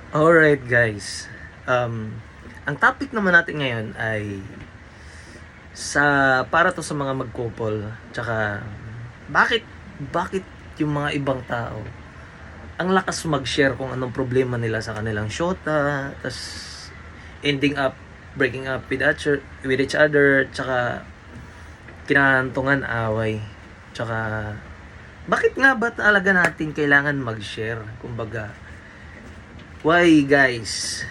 Alright guys, ang topic naman natin ngayon ay para to sa mga mag-couple, tsaka bakit bakit yung mga ibang tao ang lakas mag-share kung anong problema nila sa kanilang shota, tas ending up breaking up with each other, tsaka kinahantungan away, tsaka bakit nga ba talaga natin kailangan mag-share? Kumbaga, why guys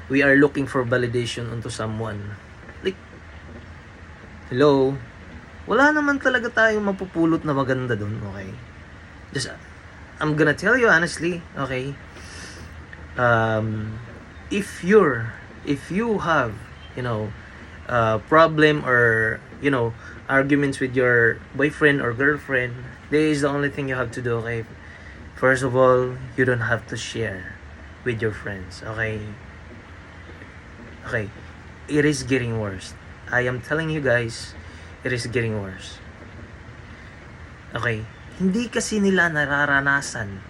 we are looking for validation onto someone? Like, hello? Wala naman talaga tayong mapupulot na maganda dun, okay? Just, I'm gonna tell you honestly, okay? Um, if you have, problem or, arguments with your boyfriend or girlfriend, this is the only thing you have to do, okay? First of all, you don't have to share with your friends, okay? Okay, it is getting worse. I am telling you guys, it is getting worse. Okay, hindi kasi nila nararanasan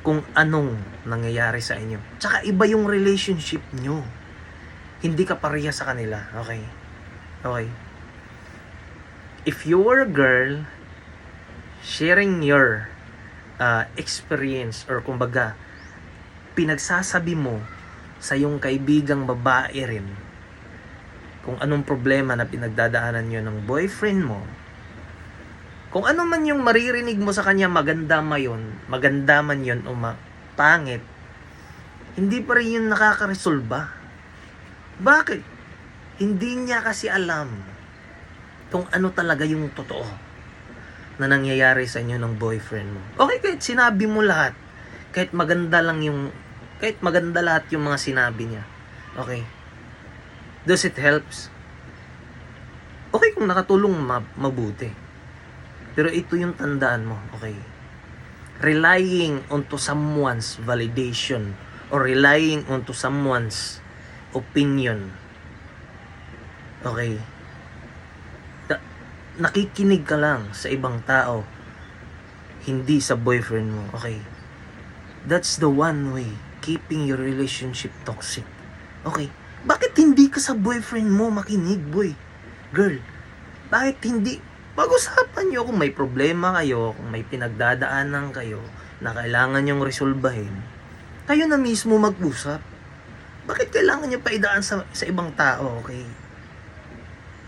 kung anong nangyayari sa inyo. Tsaka iba yung relationship nyo. Hindi ka pareha sa kanila, okay? Okay. If you were a girl, sharing your experience or kumbaga, pinagsasabi mo sa yung kaibigang babae rin kung anong problema na pinagdadaanan nyo ng boyfriend mo, kung ano man yung maririnig mo sa kanya, maganda man yun o pangit, hindi pa rin yun nakakaresolba. Bakit? Hindi niya kasi alam kung ano talaga yung totoo na nangyayari sa inyo ng boyfriend mo. Okay, kahit sinabi mo lahat, kahit maganda lahat yung mga sinabi niya, okay, does it helps? Okay kung nakatulong, mabuti. Pero ito yung tandaan mo, okay? Relying onto someone's validation or relying onto someone's opinion, okay? Nakikinig ka lang sa ibang tao, hindi sa boyfriend mo, okay? That's the one way keeping your relationship toxic. Okay? Bakit hindi ka sa boyfriend mo makinig, boy? Girl, bakit hindi? Pag-usapan nyo kung may problema kayo, kung may pinagdadaanan kayo na kailangan nyong resolbahin. Kayo na mismo mag-usap. Bakit kailangan nyo paidaan sa ibang tao, okay?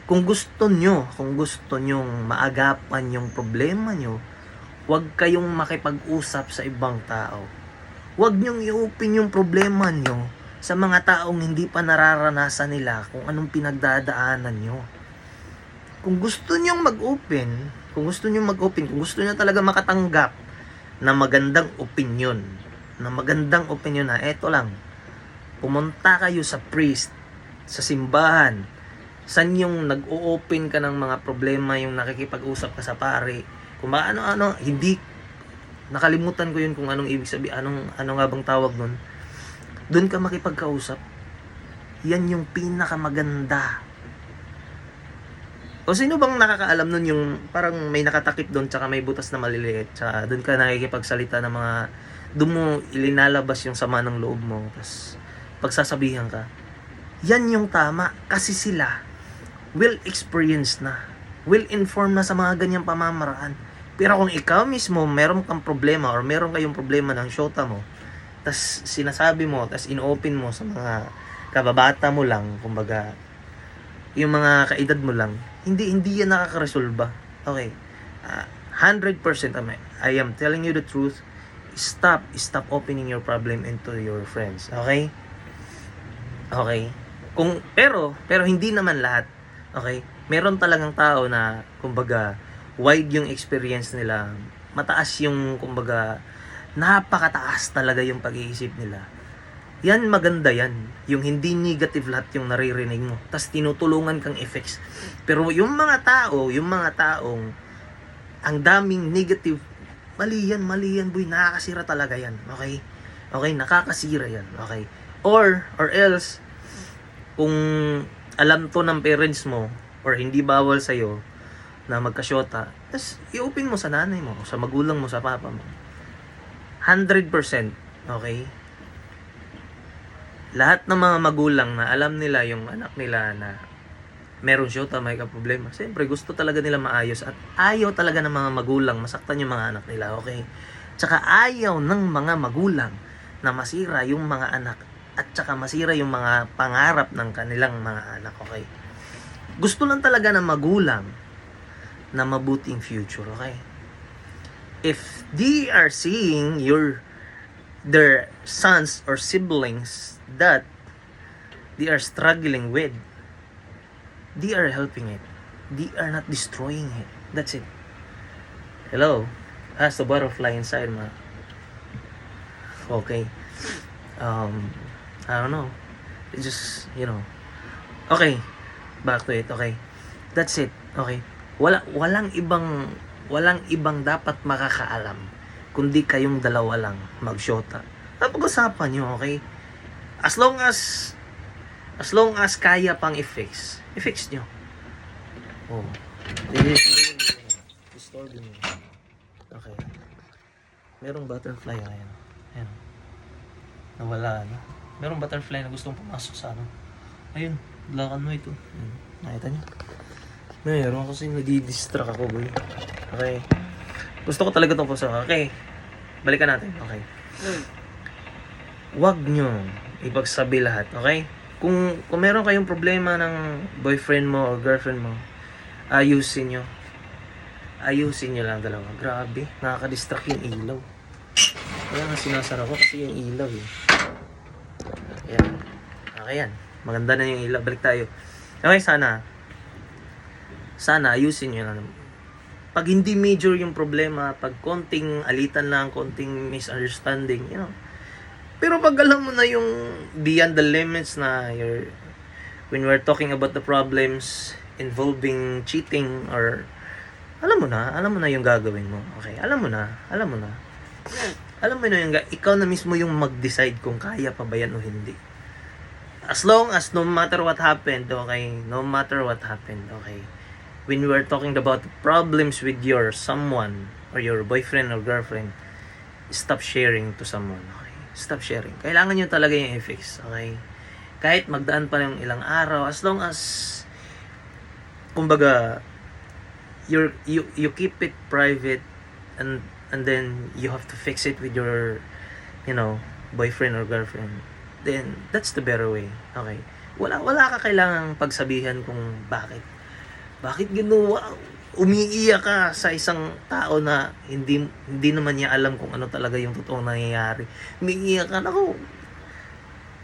Kung gusto nyong maagapan yung problema nyo, huwag kayong makipag-usap sa ibang tao. Huwag nyong i-open yung problema nyo sa mga taong hindi pa nararanasan nila kung anong pinagdadaanan nyo. Kung gusto nyong mag-open, kung gusto nyo talaga makatanggap na magandang opinion na eto lang, pumunta kayo sa priest, sa simbahan, san yung nag-o-open ka ng mga problema, yung nakikipag-usap ka sa pare, kung ano, hindi, nakalimutan ko yun kung anong ibig sabihin, ano nga bang tawag nun, doon ka makipagkausap. Yan yung pinakamaganda. O sino bang nakakaalam nun, yung parang may nakatakip doon tsaka may butas na maliliit, tsaka doon ka nakikipagsalita ng mga, doon mo ilinalabas yung sama ng loob mo, tapos pagsasabihan ka. Yan yung tama, kasi sila will experience na, will inform na sa mga ganyang pamamaraan. Pero kung ikaw mismo meron kang problema or meron kayong problema ng shota mo, tas sinasabi mo, tas in-open mo sa mga kababata mo lang, kumbaga yung mga kaedad mo lang, hindi yan nakakaresolba. Okay, 100% I am telling you the truth. Stop opening your problem into your friends, okay? Okay, pero hindi naman lahat. Okay, meron talagang tao na kumbaga wide yung experience nila, mataas yung kumbaga napakataas talaga yung pag-iisip nila. Yan, maganda yan, yung hindi negative lahat yung naririnig mo, tas tinutulungan kang effects. Pero yung mga taong ang daming negative, mali yan boy, nakakasira talaga yan, okay? Okay, nakakasira yan, okay? Or else, kung alam to ng parents mo or hindi bawal sa'yo na magkasyota, tas i-open mo sa nanay mo, sa magulang mo, sa papa mo. 100%, okay? lahat ng mga magulang na alam nila yung anak nila na meron syota, may problema, siyempre gusto talaga nila maayos at ayaw talaga ng mga magulang masaktan yung mga anak nila, okay? Tsaka ayaw ng mga magulang na masira yung mga anak at tsaka masira yung mga pangarap ng kanilang mga anak, okay? Gusto lang talaga ng magulang na mabuting future, okay? If they are seeing their sons or siblings that they are struggling with, they are helping it. They are not destroying it. That's it. Hello? Has the butterfly inside, ma. Okay. I don't know. It's just, Okay. Back to it. Okay. That's it. Okay. Walang ibang dapat makakaalam kundi kayong dalawa lang magsyota. Pag-usapan nyo, okay? As long as kaya pang i-fix nyo. Oh. Disturb nyo. Okay. Merong butterfly, ayan. Nawala, no? Merong butterfly na gustong pumasok sa ano. Ayun, lakan mo ito. Nakita nyo? Meron kasi nadidistract ako, boy. Okay. Gusto ko talaga itong puso. Okay. Balikan natin. Okay. Huwag nyo ipagsabi lahat. Okay? Kung meron kayong problema ng boyfriend mo or girlfriend mo, ayusin nyo. Ayusin nyo lang dalawa. Grabe. Nakaka-distract yung ilaw. Kaya nga sinasara ko kasi yung ilaw eh. Ayan. Okay yan. Maganda na yung ilaw. Balik tayo. Okay, sana ayusin nyo lang. Pag hindi major yung problema, pag konting alitan lang, konting misunderstanding, Pero pag alam mo na yung beyond the limits na when we're talking about the problems involving cheating or alam mo na yung gagawin mo. Okay, alam mo na. Alam mo na yung ikaw na mismo yung mag-decide kung kaya pa ba yan o hindi. As long as no matter what happened, okay, when we are talking about problems with your someone or your boyfriend or girlfriend, stop sharing to someone, okay? Stop sharing. Kailangan nyo talaga yung i-fix, okay? Kahit magdaan pa yung ilang araw, as long as kumbaga you keep it private and then you have to fix it with your boyfriend or girlfriend, then that's the better way, okay? Wala ka kailangang pagsabihan kung bakit ginawa, umiiyak ka sa isang tao na hindi naman niya alam kung ano talaga yung totoong nangyayari. Umiiyak ka, naku,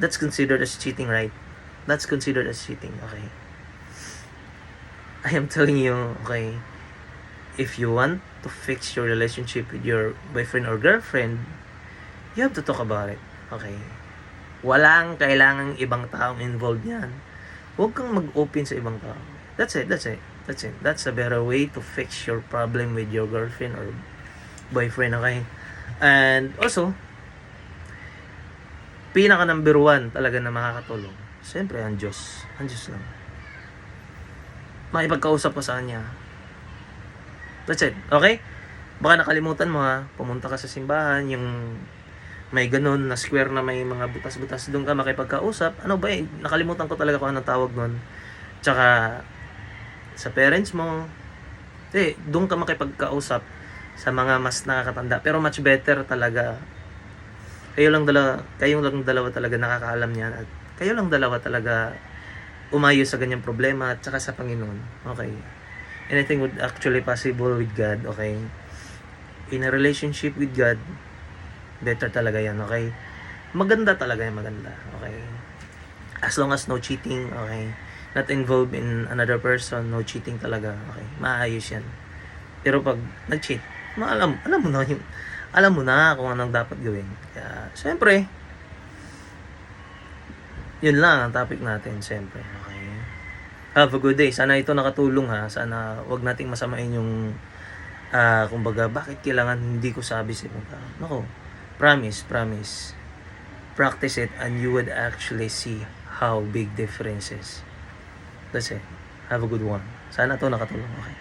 that's considered as cheating, right? That's considered as cheating, okay? I am telling you, okay, if you want to fix your relationship with your boyfriend or girlfriend, you have to talk about it, okay? Walang kailangang ibang taong involved yan. Huwag kang mag-open sa ibang tao. That's it. That's a better way to fix your problem with your girlfriend or boyfriend, okay? And also, pinaka number 1 talaga na makakatulong, siyempre ang Diyos lang. Makipagkausap ka sa Kanya. That's it, okay? Baka nakalimutan mo pumunta ka sa simbahan, yung may ganun na square na may mga butas-butas, doon ka makipagkausap. Ano ba nakalimutan ko talaga kung anong tawag nun. Tsaka sa parents mo, doon ka makipagkausap sa mga mas nakakatanda. Pero much better talaga, kayong lang dalawa talaga nakakaalam niyan at kayo lang dalawa talaga umayos sa ganyang problema at saka sa Panginoon, okay? Anything would actually possible with God, okay? In a relationship with God, better talaga yan, okay? Maganda talaga yan, okay? As long as no cheating, okay? Not involved in another person, no cheating talaga, okay? Maayos yan. Pero pag nag-cheat, alam mo na kung anong dapat gawin. Kaya, siyempre, yun lang ang topic natin, siyempre, okay? Have a good day. Sana ito nakatulong Sana wag nating masamain yung kumbaga, bakit kailangan hindi ko sabi sa ibang tao? Nako, promise. Practice it and you would actually see how big difference is. That's it. Have a good one. Sana to nakatulong. Okay.